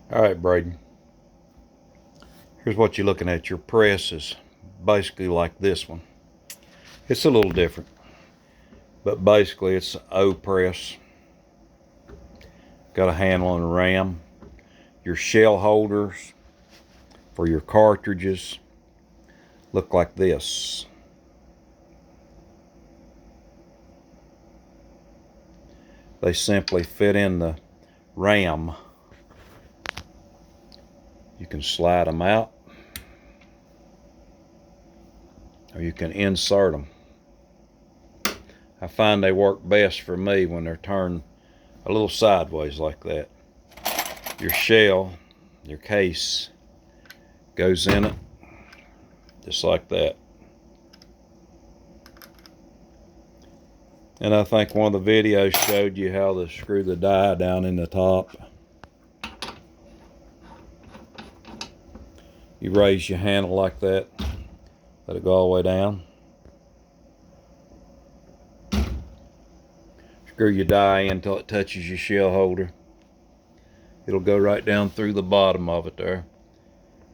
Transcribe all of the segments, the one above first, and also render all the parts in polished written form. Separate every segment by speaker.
Speaker 1: All right, Braden. Here's what you're looking at. Your press is basically like this one. It's a little different, but basically it's an O press. Got a handle and a ram. Your shell holders for your cartridges look like this. They simply fit in the ram. You can slide them out, or you can insert them. I find they work best for me when they're turned a little sideways like that. Your shell, your case, goes in it just like that. And I think one of the videos showed you how to screw the die down in the top. You raise your handle like that, let it go all the way down. Screw your die in until it touches your shell holder. It'll go right down through the bottom of it there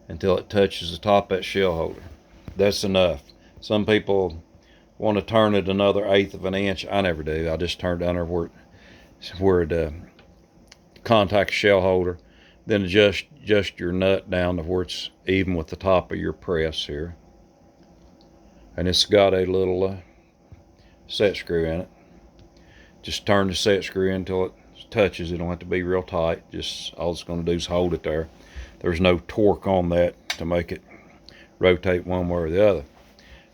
Speaker 1: until it touches the top of that shell holder. That's enough. Some people want to turn it another 1/8 of an inch. I never do. I just turn it down there where it contacts shell holder. Then adjust your nut down to where it's even with the top of your press here. And it's got a little set screw in it. Just turn the set screw in until it touches. It don't have to be real tight. Just all it's going to do is hold it there. There's no torque on that to make it rotate one way or the other.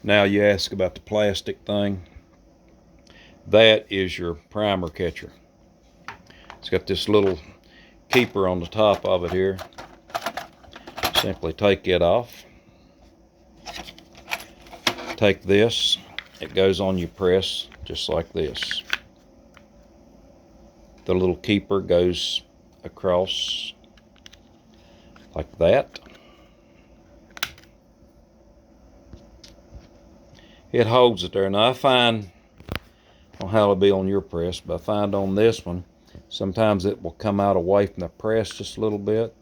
Speaker 1: Now you ask about the plastic thing. That is your primer catcher. It's got this little keeper on the top of it here. Simply take it off. Take this. It goes on your press just like this. The little keeper goes across like that. It holds it there. Now I find, I don't know how it'll be on your press, but I find on this one, sometimes it will come out away from the press just a little bit.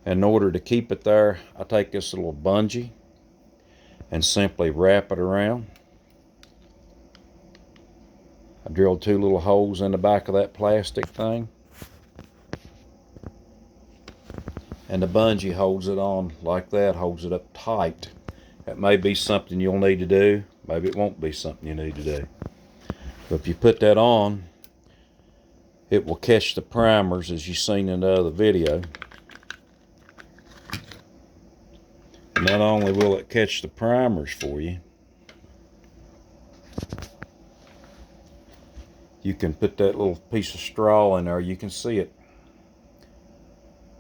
Speaker 1: And in order to keep it there, I take this little bungee and simply wrap it around. I drilled 2 little holes in the back of that plastic thing. And the bungee holds it on like that, holds it up tight. That may be something you'll need to do. Maybe it won't be something you need to do. But if you put that on, it will catch the primers as you've seen in the other video. And not only will it catch the primers for you, you can put that little piece of straw in there. You can see it.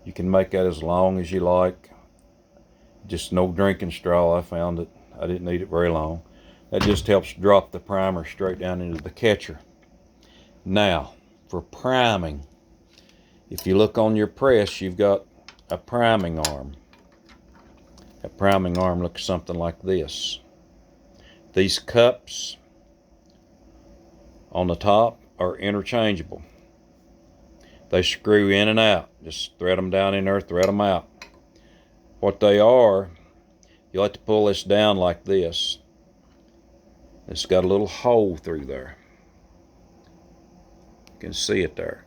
Speaker 1: You can make that as long as you like. Just no drinking straw. I found it. I didn't need it very long. That just helps drop the primer straight down into the catcher. Now, for priming, if you look on your press, you've got a priming arm. That priming arm looks something like this. These cups on the top are interchangeable. They screw in and out. Just thread them down in there, thread them out. What they are, you like to pull this down like this. It's got a little hole through there. You can see it there.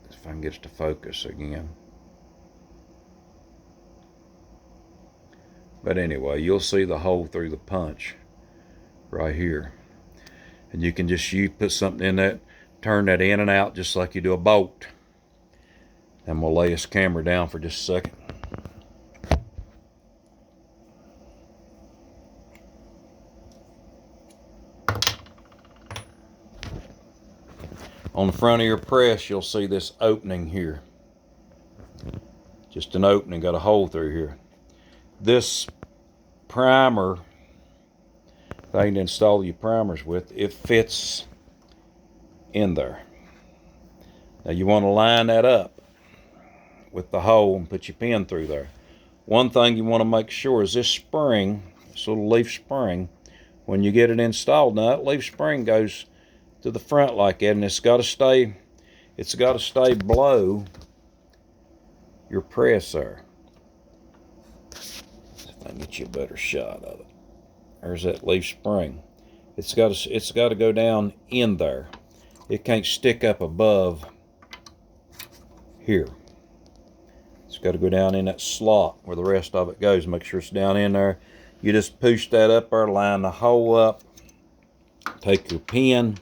Speaker 1: If I can get it to focus again. But anyway, you'll see the hole through the punch right here. And you can just put something in that, turn that in and out just like you do a bolt. And we'll lay this camera down for just a second. On the front of your press, you'll see this opening here. Just an opening, got a hole through here. This primer, thing to install your primers with, it fits in there. Now you want to line that up with the hole and put your pin through there. One thing you want to make sure is this spring, this little leaf spring, when you get it installed, now that leaf spring goes to the front like that, and it's got to stay below your press there. See if I can get you a better shot of it. There's that leaf spring. It's got to go down in there. It can't stick up above here. It's got to go down in that slot where the rest of it goes. Make sure it's down in there. You just push that up there, line the hole up. Take your pin,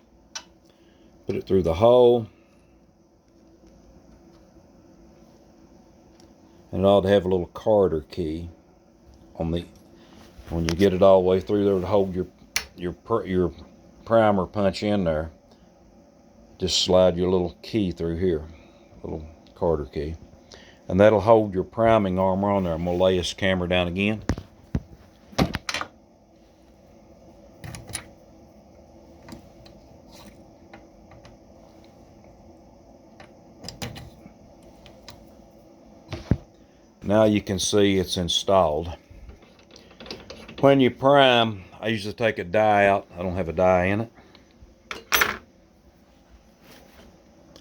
Speaker 1: put it through the hole. And it ought to have a little Carter key on the, when you get it all the way through there to hold your primer punch in there. Just slide your little key through here, little Carter key. And that'll hold your priming armor on there. I'm going to lay this camera down again. Now you can see it's installed. When you prime, I usually take a die out. I don't have a die in it.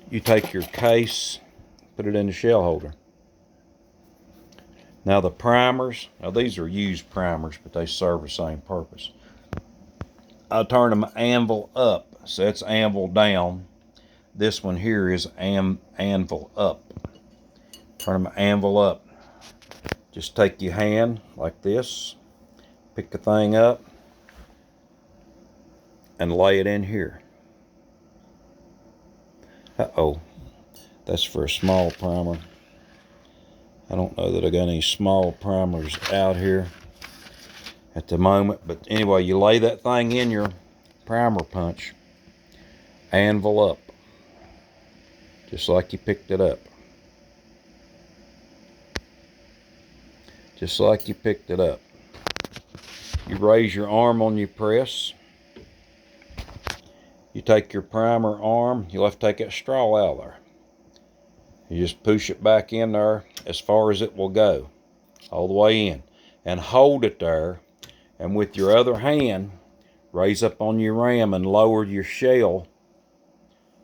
Speaker 1: You take your case, put it in the shell holder. Now the primers, now these are used primers, but they serve the same purpose. I turn them anvil up, so it's anvil down. This one here is anvil up. Turn them anvil up. Just take your hand like this, pick the thing up, and lay it in here. Uh-oh, that's for a small primer. I don't know that I got any small primers out here at the moment, but anyway, you lay that thing in your primer punch, anvil up, just like you picked it up. Just like you picked it up. You raise your arm on your press. You take your primer arm, you'll have to take that straw out of there. You just push it back in there as far as it will go, all the way in. And hold it there, and with your other hand, raise up on your ram and lower your shell,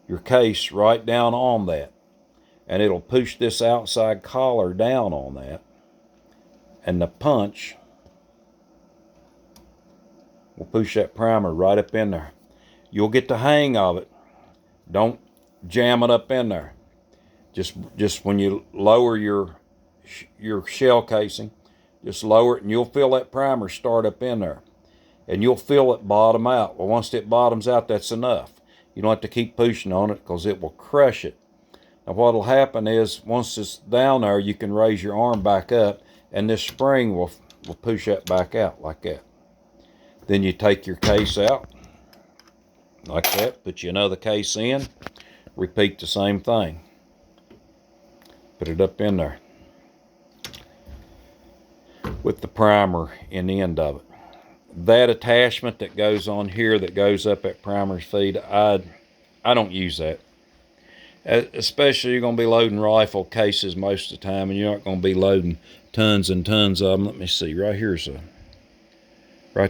Speaker 1: your case right down on that. And it'll push this outside collar down on that. And the punch will push that primer right up in there. You'll get the hang of it. Don't jam it up in there. Just when you lower your shell casing, just lower it and you'll feel that primer start up in there. And you'll feel it bottom out. Well, once it bottoms out, that's enough. You don't have to keep pushing on it because it will crush it. Now what'll happen is once it's down there, you can raise your arm back up and this spring will push that back out like that. Then you take your case out like that, put you another case in, repeat the same thing. Put it up in there with the primer in the end of it. That attachment that goes on here that goes up at primer's feed, I don't use that. Especially you're going to be loading rifle cases most of the time and you're not going to be loading tons and tons of them. Let me see, right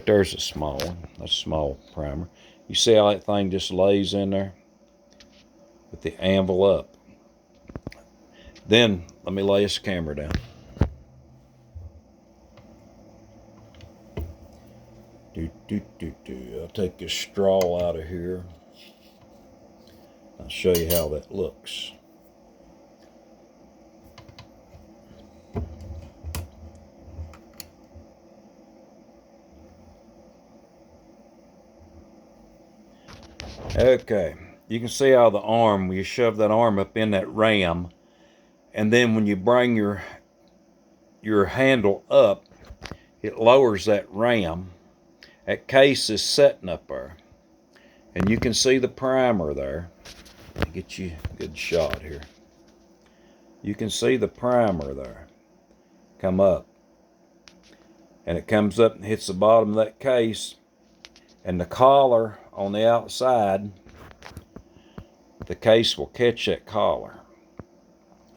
Speaker 1: there's a small one. That's a small primer. You see how that thing just lays in there with the anvil up. Then let me lay this camera down. I'll take this straw out of here. I'll show you how that looks. Okay, you can see how the arm, you shove that arm up in that ram, and then when you bring your handle up, it lowers that ram. That case is setting up there, and you can see the primer there. Let me get you a good shot here. You can see the primer there come up, and it comes up and hits the bottom of that case, and the collar on the outside, the case will catch that collar,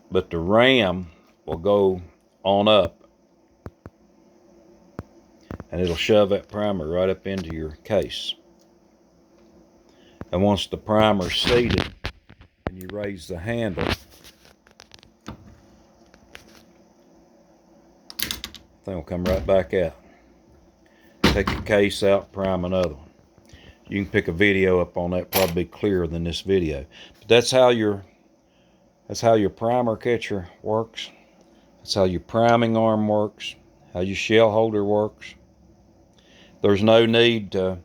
Speaker 1: but the ram will go on up and it'll shove that primer right up into your case. And once the primer's seated and you raise the handle, Thing will come right back out. Take the case out, prime another one. You can pick a video up on that, probably clearer than this video. But that's how your primer catcher works. That's how your priming arm works. How your shell holder works. There's no need to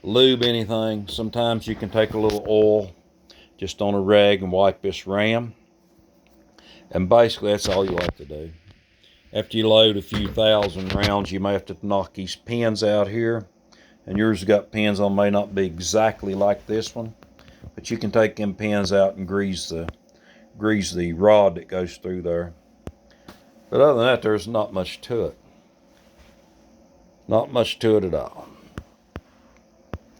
Speaker 1: lube anything. Sometimes you can take a little oil just on a rag and wipe this ram. And basically that's all you have to do. After you load a few thousand rounds, you may have to knock these pins out here. And yours has got pins on, may not be exactly like this one. But you can take them pins out and grease the rod that goes through there. But other than that, there's not much to it. Not much to it at all.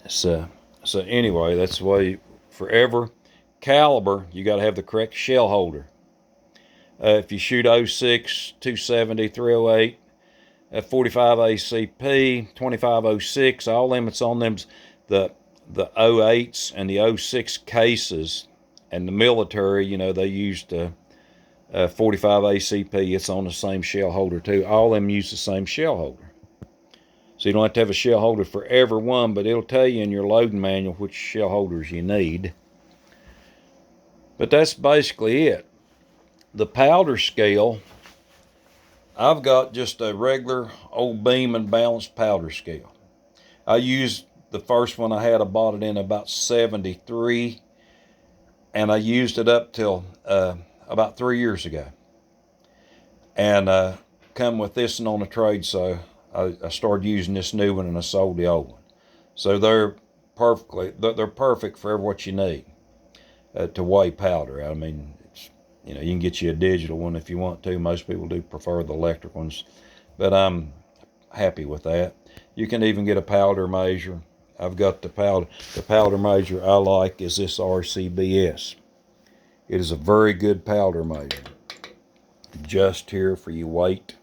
Speaker 1: So anyway, that's the way, forever caliber, you got to have the correct shell holder. If you shoot 06, 270, 308, 45 ACP, 2506, all limits on them, the 08s and the 06 cases, and the military, you know, they used 45 ACP. It's on the same shell holder too. All of them use the same shell holder. So you don't have to have a shell holder for every one, but it'll tell you in your loading manual which shell holders you need. But that's basically it. The powder scale, I've got just a regular old beam and balanced powder scale. I used the first one I had, I bought it in about 73, and I used it up till about 3 years ago. And come with this one on a trade, so I started using this new one and I sold the old one. So they're perfect for what you need to weigh powder. I mean, you know, you can get you a digital one if you want to. Most people do prefer the electric ones, but I'm happy with that. You can even get a powder measure. I've got the powder measure I like is this RCBS. It is a very good powder measure. Just here for your weight.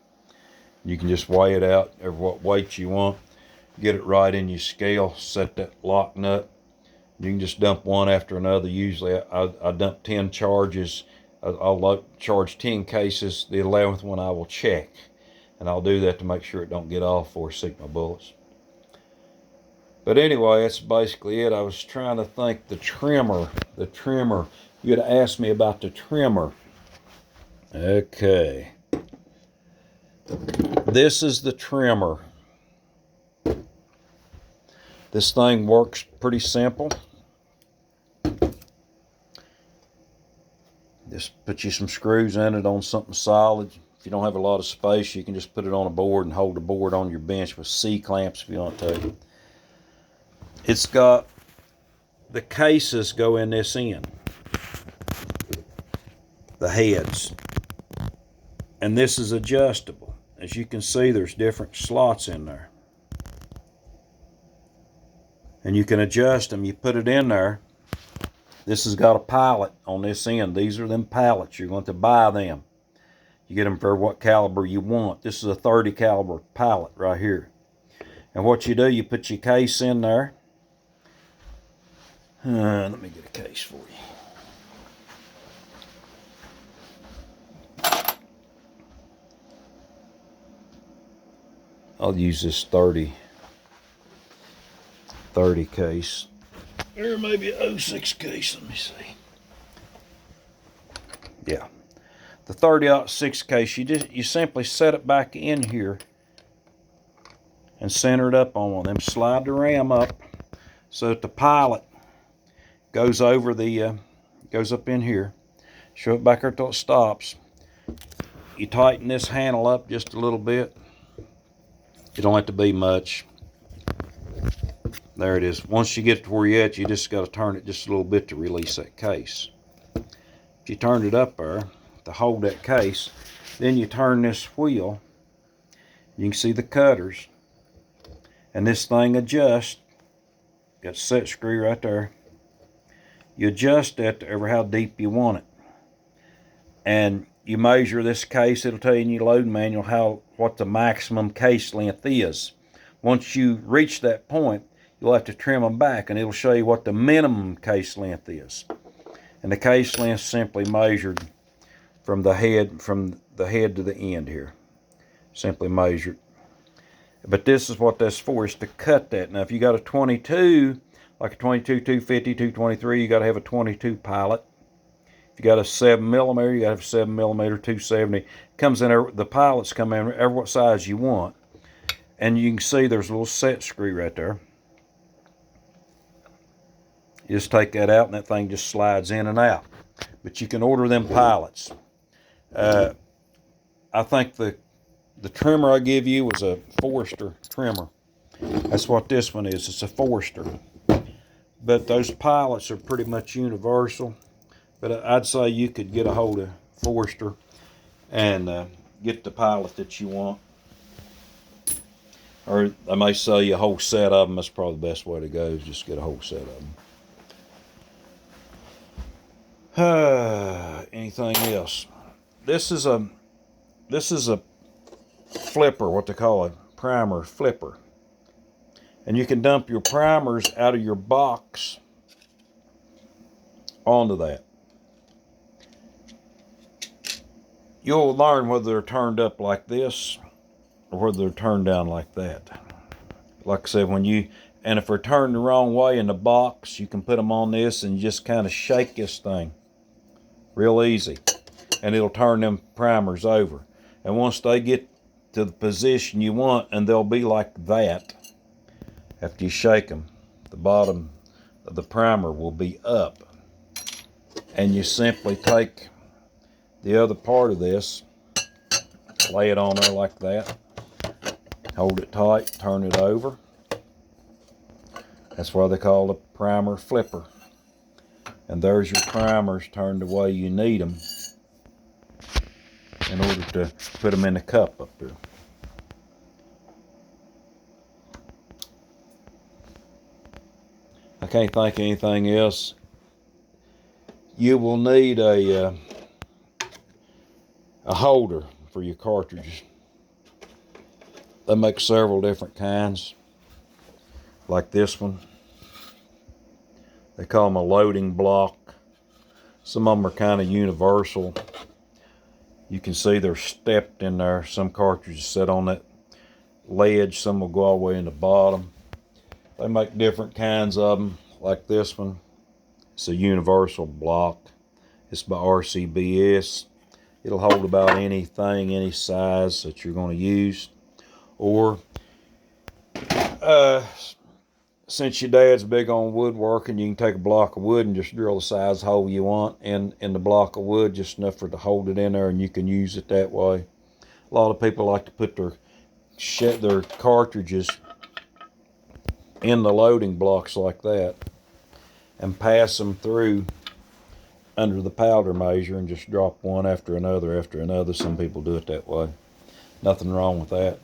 Speaker 1: You can just weigh it out of what weight you want. Get it right in your scale. Set that lock nut. You can just dump one after another. Usually I dump 10 charges. I'll charge 10 cases. The 11th one I will check. And I'll do that to make sure it don't get off or sink my bullets. But anyway, that's basically it. I was trying to think the trimmer. You had asked me about the trimmer. Okay. This is the trimmer. This thing works pretty simple. Just put you some screws in it on something solid. If you don't have a lot of space, you can just put it on a board and hold the board on your bench with C-clamps if you want to. It's got, the cases go in this end. The heads. And this is adjustable. As you can see, there's different slots in there. And you can adjust them. You put it in there. This has got a pallet on this end. These are them pallets. You're going to buy them. You get them for what caliber you want. This is a 30 caliber pallet right here. And what you do, you put your case in there. Let me get a case for you. I'll use this 30 case. Or maybe a 06 case, let me see. Yeah. The 30-06 case, you simply set it back in here and center it up on one of them. Slide the ram up so that the pilot goes over goes up in here. Show it back there till it stops. You tighten this handle up just a little bit. You don't have to be much. There it is. Once you get to where you're at, you just got to turn it just a little bit to release that case. If you turned it up there to hold that case, then you turn this wheel. You can see the cutters. And this thing adjusts. Got a set screw right there. You adjust that to ever how deep you want it. And you measure this case. It'll tell you in your loading manual what the maximum case length is. Once you reach that point, you'll have to trim them back, and it'll show you what the minimum case length is. And the case length is simply measured from the head to the end here. Simply measure it. But this is what that's for, is to cut that. Now, if you got a 22, like a 22, 250, 223, you got to have a 22 pilot. If you got a 7mm, you got to have a 7mm 270. It comes in, the pilots come in every what size you want. And you can see there's a little set screw right there. You just take that out and that thing just slides in and out. But you can order them pilots. I think the trimmer I give you was a Forester trimmer. That's what this one is. It's a Forester. But those pilots are pretty much universal. But I'd say you could get a hold of Forester and get the pilot that you want. Or I may sell you a whole set of them. That's probably the best way to go, is just get a whole set of them. Anything else? This is a flipper, what they call a primer flipper. And you can dump your primers out of your box onto that. You'll learn whether they're turned up like this or whether they're turned down like that. Like I said, and if they're turned the wrong way in the box, you can put them on this and just kind of shake this thing real easy, and it'll turn them primers over. And once they get to the position you want, and they'll be like that, after you shake them, the bottom of the primer will be up. And you simply take the other part of this, lay it on there like that, hold it tight, turn it over. That's why they call it a primer flipper. And there's your primers turned the way you need them in order to put them in the cup up there. I can't think of anything else. You will need a holder for your cartridges. They make several different kinds, like this one. They call them a loading block. Some of them are kind of universal. You can see they're stepped in there. Some cartridges sit on that ledge. Some will go all the way in the bottom. They make different kinds of them, like this one. It's a universal block. It's by RCBS. It'll hold about anything, any size that you're going to use. Or, since your dad's big on woodworking, you can take a block of wood and just drill the size hole you want in the block of wood, just enough for it to hold it in there, and you can use it that way. A lot of people like to put their cartridges in the loading blocks like that and pass them through under the powder measure and just drop one after another after another. Some people do it that way. Nothing wrong with that.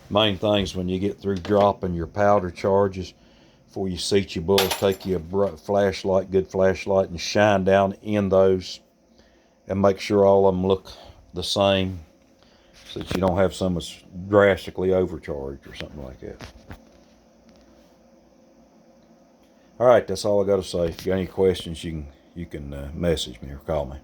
Speaker 1: Main thing is when you get through dropping your powder charges, before you seat your bulls, take you a flashlight, good flashlight, and shine down in those and make sure all of them look the same, so that you don't have some that's drastically overcharged or something like that. All right, that's all I got to say. If you got any questions, you can message me or call me.